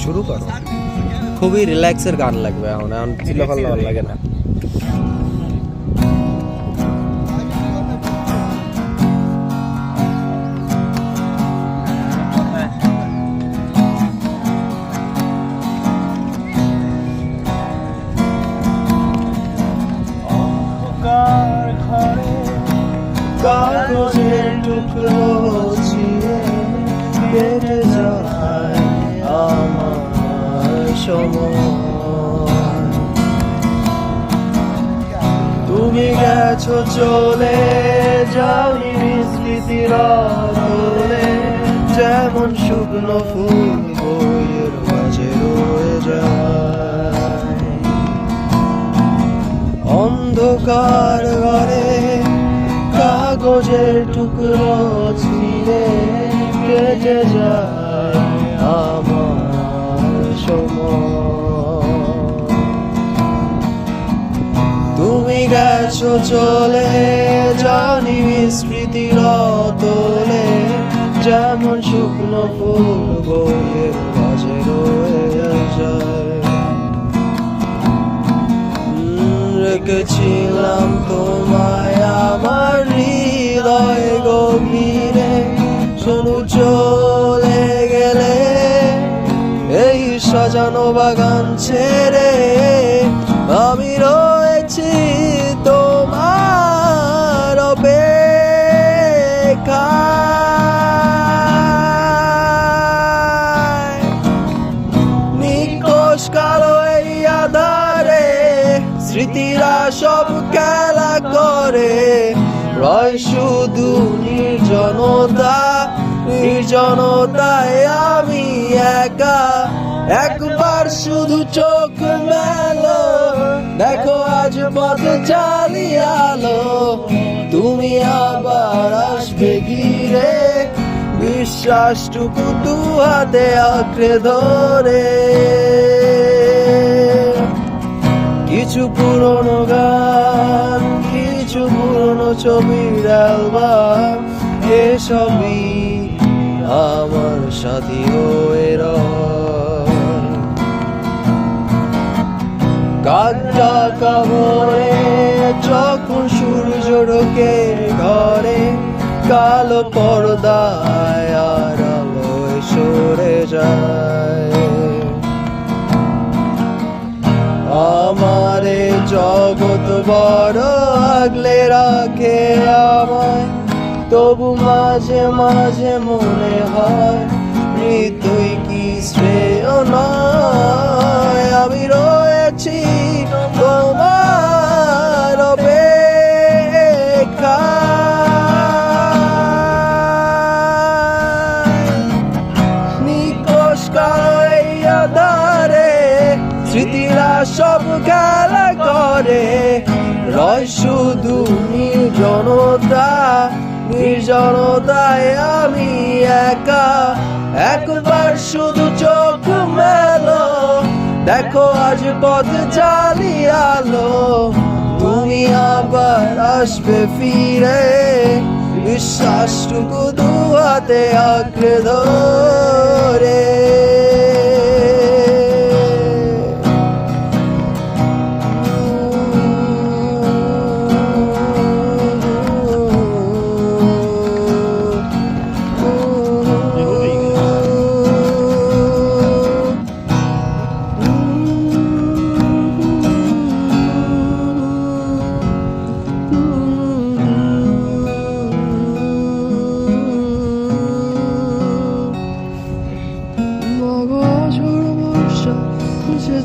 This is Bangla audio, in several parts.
শুরু করো। খুবই রিল্যাক্সের গান লাগবে এখন, চিল্লাফাল লাগে না। কাগজের টুকরো ছিঁড়ে কেটে যায় আমার সময়। তুমি গেছো চলে যাওনি স্মৃতির আলোলে, যেমন শুকনো ফুল বইয়ের মাঝে রয়ে যায়। অন্ধকার ঘরে কাগজের টুকরো ছিঁড়ে কেটে যায় আমার সময়। তুমি গেছো চলে জানি স্মৃতির অতলে, যেমন শুকনো ফুল বইয়ের মাঝে রয়ে যায়। রেখেছিলাম তোমায় আমার হৃদয় গভীরে, শোনো চলে গেলে এই সাজানো বাগান ছেড়ে। আমি রয়েছি তোমার অপেক্ষায়। নিকোষ কালো এই আধারে স্মৃতিরা সব খেলা করে, রয় শুধু নির্জনতা। নির্জনতায় আমি একা, একবার শুধু চোখ মেলো, দেখো আজ পথ চালিয়ে আলো। তুমি আবার আসবে ঘিরে, বিশ্বাসটুকু দু হাতে আঁকড়ে ধরে। কিছু পুরনো গান, কিছু পুরনো ছবির অ্যালবাম, এসবই আমার সাথী হয়ে রয়। কাঁচা কামড়ে যখন সূর্য ঢোকে ঘরে, কালো পর্দায় আর আলোয় সরে যায়। আমার জগৎ বড় আগলে রাখে আমায়, তবু মাঝে মাঝে মনে হয় মৃত্যুই কি শ্রেয় নয়। আমি রয়েছি তোমার অপেক্ষায়। নিকোষ কালো এই আধারে স্মৃতিরা সব খেলা করে, রয় শুধু নির্জনতা। নির্জনতায় আমি একা, একবার শুধু চোখ মেলো, দেখো আজ পথ চালিয়ে আলো। তুমি আবার আসবে ফিরে, বিশ্বাসটুকু দু হাতে আঁকড়ে ধরে।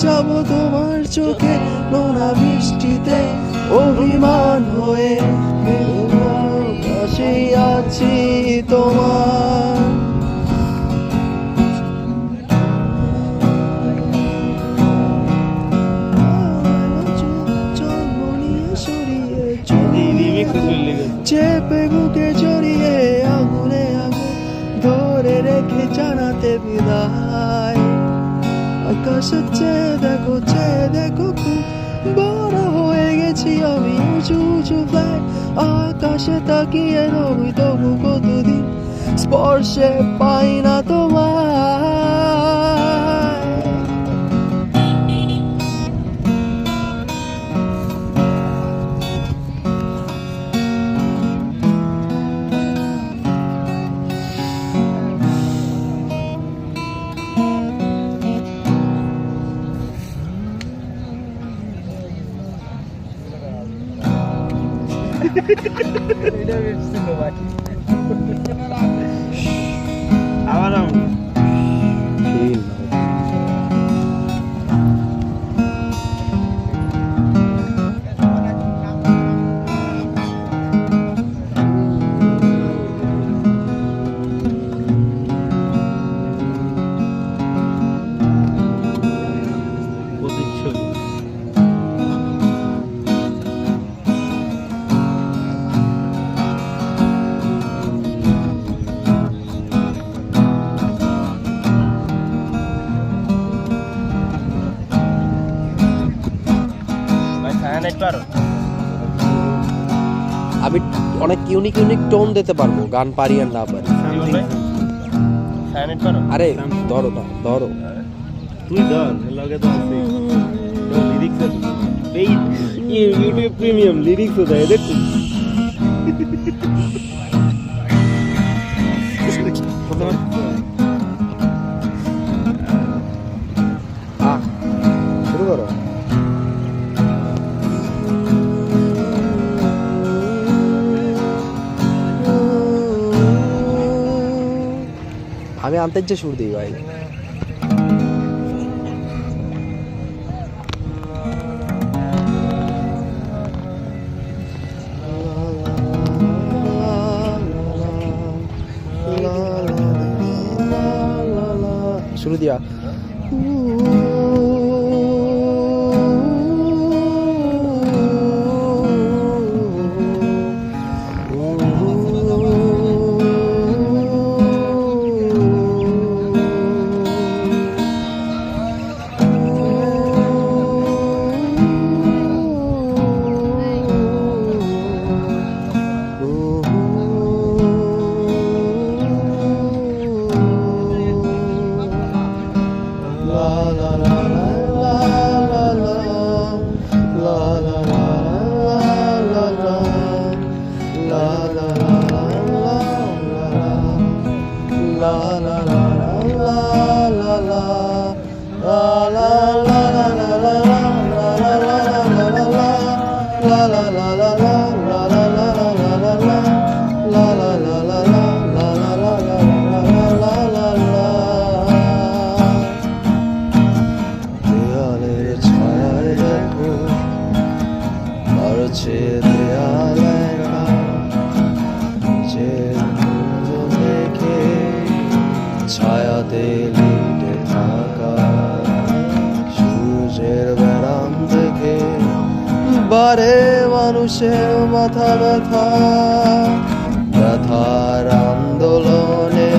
যাবো তোমার চোখে নোনা বৃষ্টিতে, অভিমান হয়ে পাশে আছি তোমার। চেপে বুকে জড়িয়ে আগুনে আগুন ধরে রেখে জানাতে বিদায়। আকাশে চেয়ে দেখো খুব বড় হয়ে গেছি আমি, উঁচু উঁচু ফ্লাই আকাশে তাকিয়ে রবি তবু কতদিন স্পর্শে পাই না তোমায়। আমি অনেক ইউনিক ইউনিক টোন দিতে পারবো, গান পারি আর না পারি। আরে ধরো না, ধরো তুই ধর, লগে তো আছে লিরিক্স আছে, এই ইউটিউব প্রিমিয়াম লিরিক্স তো দেয়, দেখ শুরু করো। আমি আন্তর্জাতিক সুর দিই ভাই। শুরু দিয়া ছায়াতে লিটে থাকা সূর্যের ব্যারাম থেকে বারে মানুষের মাথা ব্যথা, ব্যথার আন্দোলনে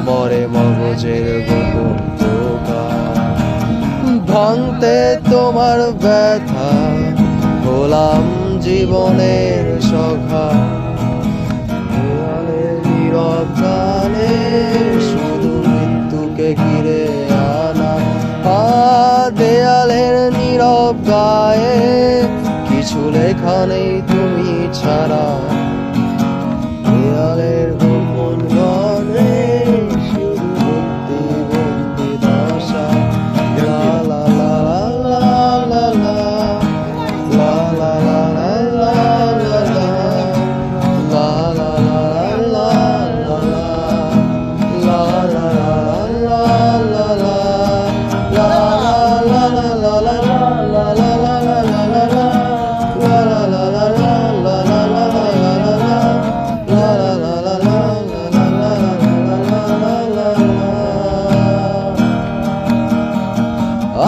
মরে মগজের গোপন পোকা। ভাঙতে তোমার ব্যথা হলাম জীবনের সখা, নীরব গানে শুধু মৃত্যুকে ঘিরে আনা। দেয়ালের নীরব গায়ে কিছু লেখা নেই তুমি ছাড়া, দেয়ালের গোপন গানে শুধু বন্দি বন্দি দশা। লা লা লা লা লা লা লা লা লা লা লা লা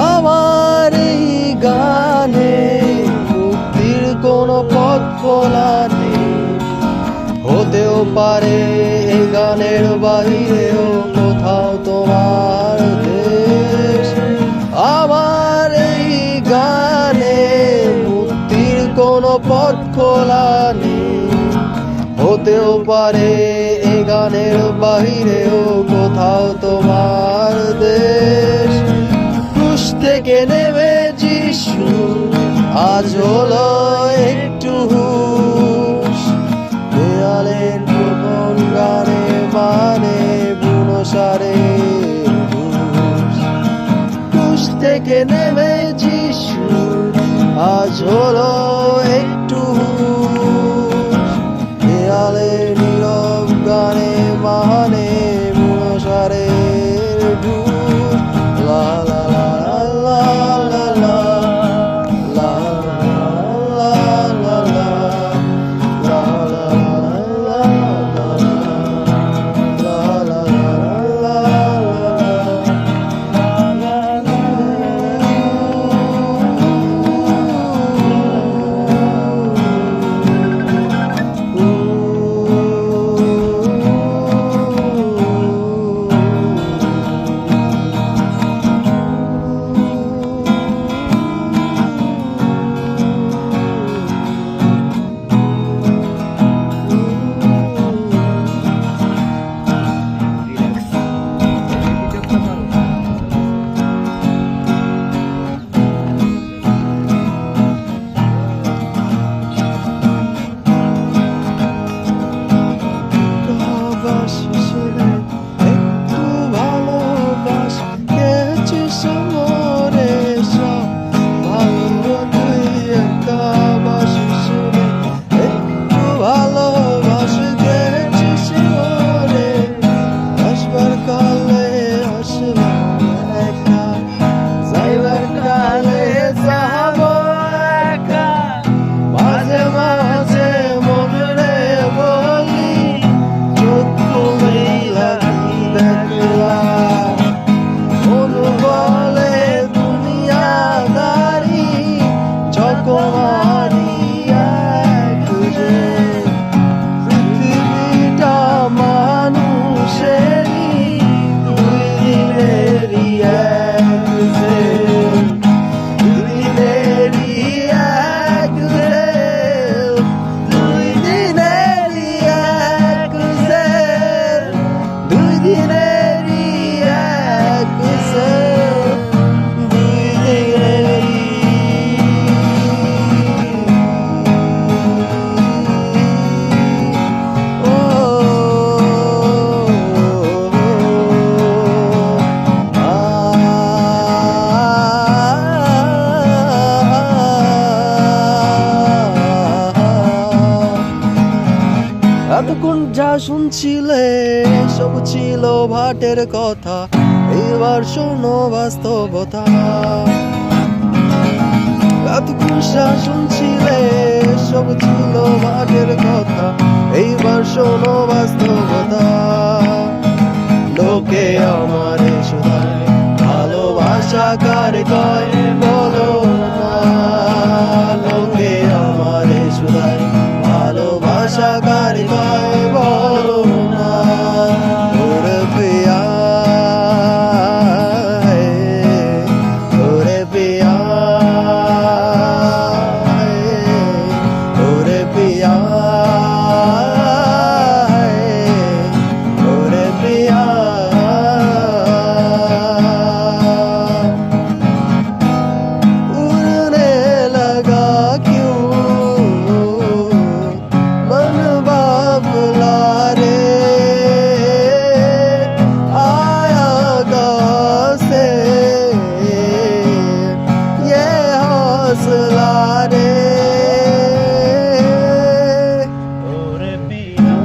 আমার এই গানে মুক্তির কোনো পথ খোলা নেই, হতেও পারে এই গানের বাহিরেও কোথাও তোমার দেশ। আমার এই গানে মুক্তির কোনো পথ খোলা নেই, হতেও পারে গানের বাহিরেও কোথাও তোমার দেশ। ক্রুশ থেকে নেমে যিশু আজ হলো একটু হুঁশ। দেয়ালের গোপন গানে মানে বুনো সারের হুঁশ। ক্রুশ থেকে নেমে যিশু আজ হলো একটু হুঁশ। দেয়ালের নীরব গানে মানে বুনো সারের ঢুস। লা লা লা লা লা লা লা লা লা লা লা লা লা লা লা একটু ভালোবাস গেছিস মরে সব ভালো তুই একা বাসিস রে। একটু ভালোবাস গেছিস মরে আসবার কালে আসলাম একা যাইবার কালে যাব একা। মাঝে মাঝে মনে বলি চক্ষু মেলা কি দেখলাম। বলে দুনিয়াদারি চকমারি এক যে। পৃথিবীটা মানুষেরই দুই দিনেরই এক যে। দুই দিনেরই এক যে। দুই দিনেরই এক যে। দুই দিনেরই এক যে। দুই দিনেরই এতক্ষণ যা শুনছিলে সব ছিল ভাটের কথা, এবার শোনো বাস্তবতা। এতক্ষণ যা শুনছিলে সব ছিল ভাটের কথা, এইবার শোনো বাস্তবতা। লোকে আমারে শোনায় ভালোবাসা কারে কয় বলো না। লোকে আমারে শোনায় ভালোবাসা কারে কয় বলো না। ওরে পিয়া ওরে পিয়া ওরে পিয়া ওরে পিয়া। उड़ने लगा क्यों मन बाबुला रे। आया गाँव से ये हौसला रे। ओरे पिया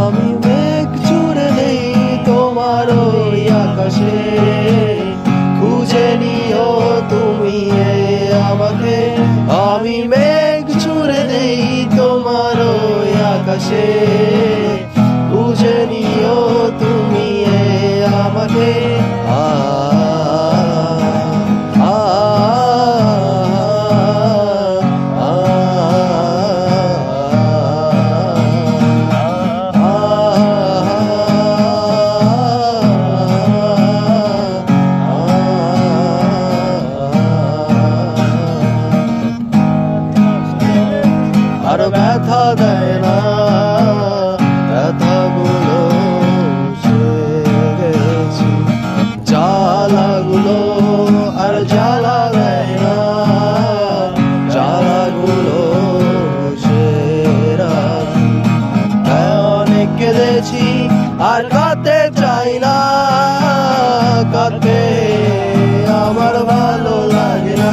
আমি মেঘ জুড়ে নেই তোমার ওই আকাশে, খুঁজে নিও তুমি এই আকাশে বুঝে নিও তুমি এ আমাকে আ আ আর ব্যথা দেয় না ব্যথাগুলো গেছি জ্বালাগুলো আর জ্বালা দেয় না জ্বালাগুলো রাখি অনেক কেঁদেছি আর কাঁদতে চাই না কাঁদতে আমার ভালো লাগে না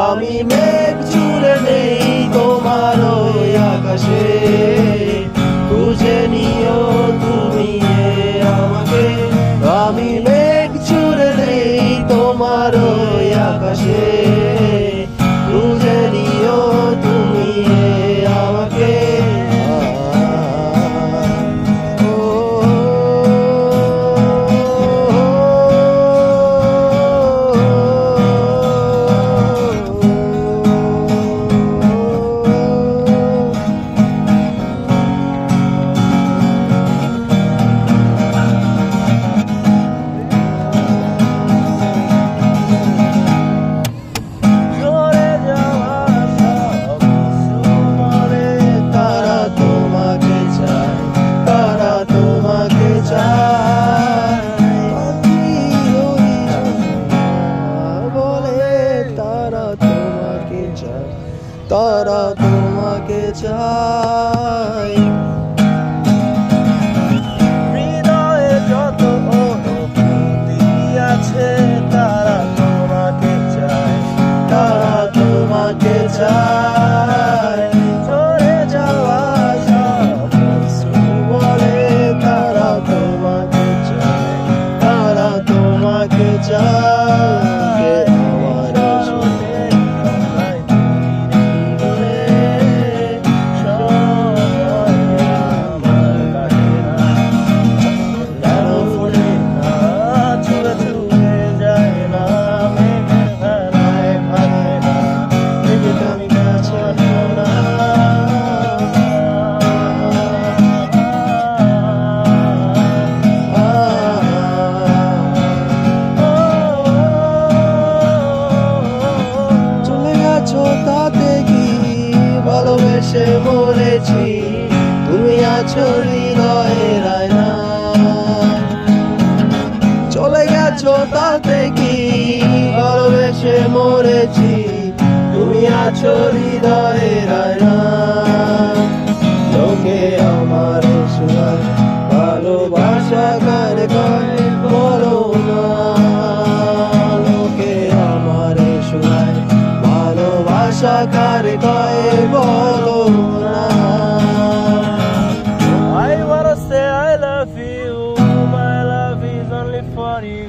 আমি মেঘ চুরে নেই তোমার ওই আকাশে বুঝে নিও তুমি এ আমাকে আমি মেঘ চুরে নেই তোমার ওই আকাশে বুঝে নিও তুমি এ আমাকে তারা তোমাকে চাই হৃদয়ে যত অনুভূতি আছে তারা তোমাকে চাই তারা তোমাকে চাই চলে যাওয়া সব কিছু বলে তারা তোমাকে চাই তারা তোমাকে চাই তাতে কি ভালোবেসে মরেছি তুমি আছো হৃদয়ের আয়না চলে গেছো তাতে কি ভালোবেসে মরেছি তুমি আছো হৃদয়ের আয়না লোকে আমার শোনায় ভালোবাসা কার গায়ে বলো না লোকে আমার শোনায় ভালোবাসা কার গায়ে বলো না I wanna say I love you my love is only for you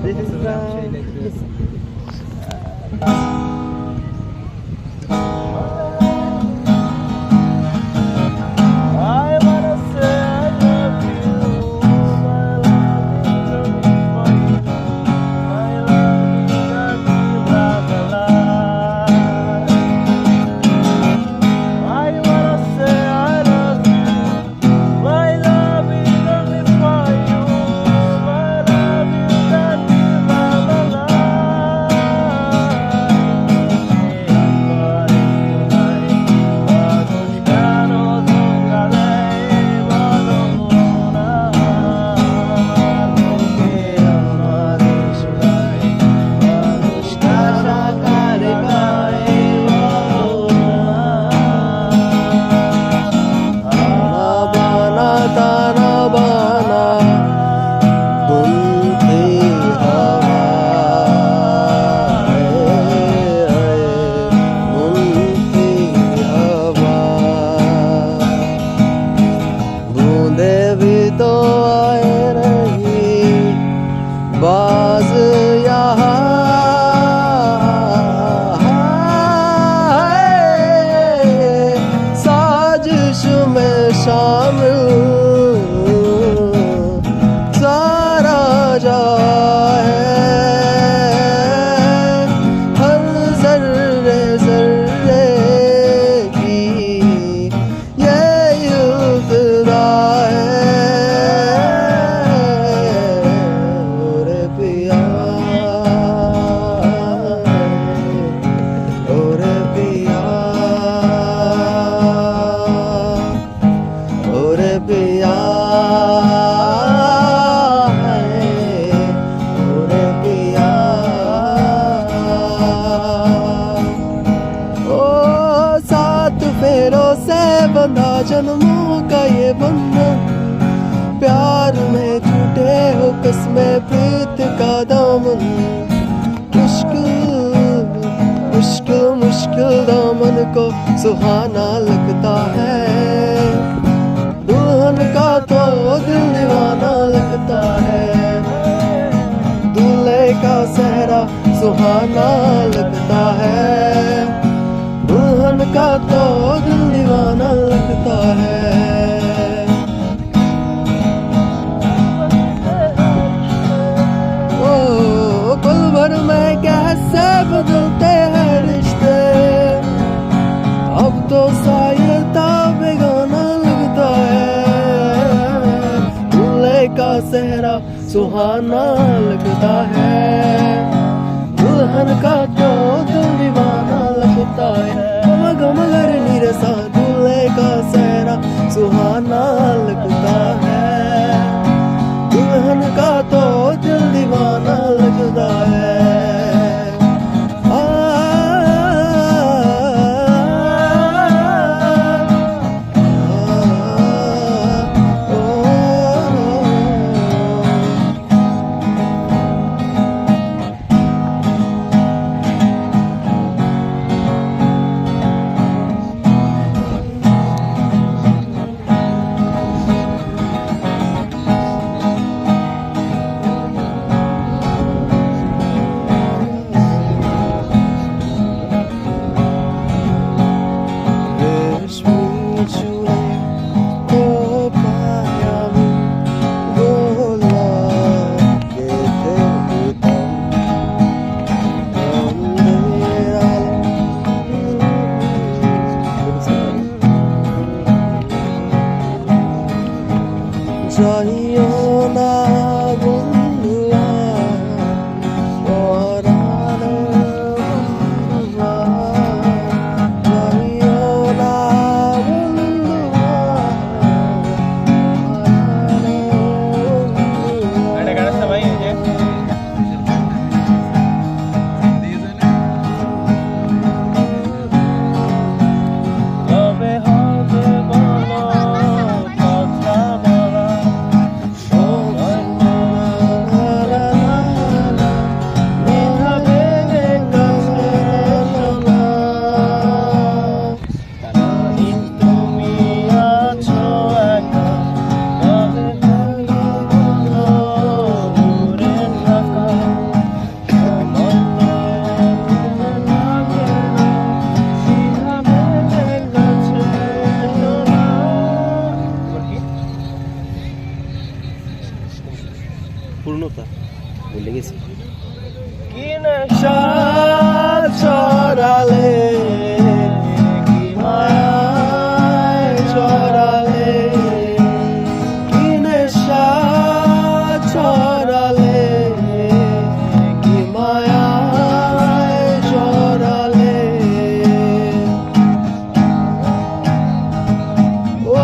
This is I फेरों से बंधा जन्मों का ये बंधन, प्यार में झूठे हो कसमें प्रीत का दामन, मुश्किल मुश्किल दामन को सुहाना लगता है, दुल्हन का तो दिल दीवाना लगता है, दूल्हे का सेहरा सुहाना लगता है, दुल्हन का तो दिल दीवाना लगता है। ओ पल भर में कैसे बदलते हैं रिश्ते, अब तो सायरता बेगाना लगता है, दूल्हे का सेहरा सुहाना लगता है, दुल्हन का तो दिल दीवाना लगता है, गम गर नीरसा दूल्हे का सेहरा सुहाना लगता है, दुल्हन का तो दिल दीवाना लगता है। পূর্ণতা ভুলে গেছি। কি নেশা চড়ালে, কি মায়ায় চড়ালে, কি নেশা চড়ালে, কি মায়ায় চড়ালে, ও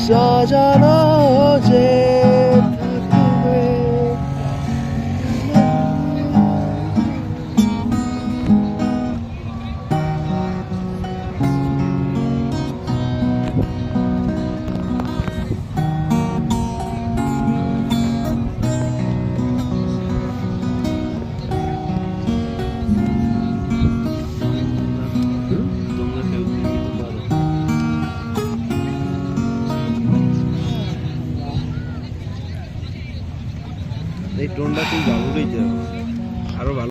সাজানো যে থাকবে এই টোনটা তুই গান উড়াইতে হবে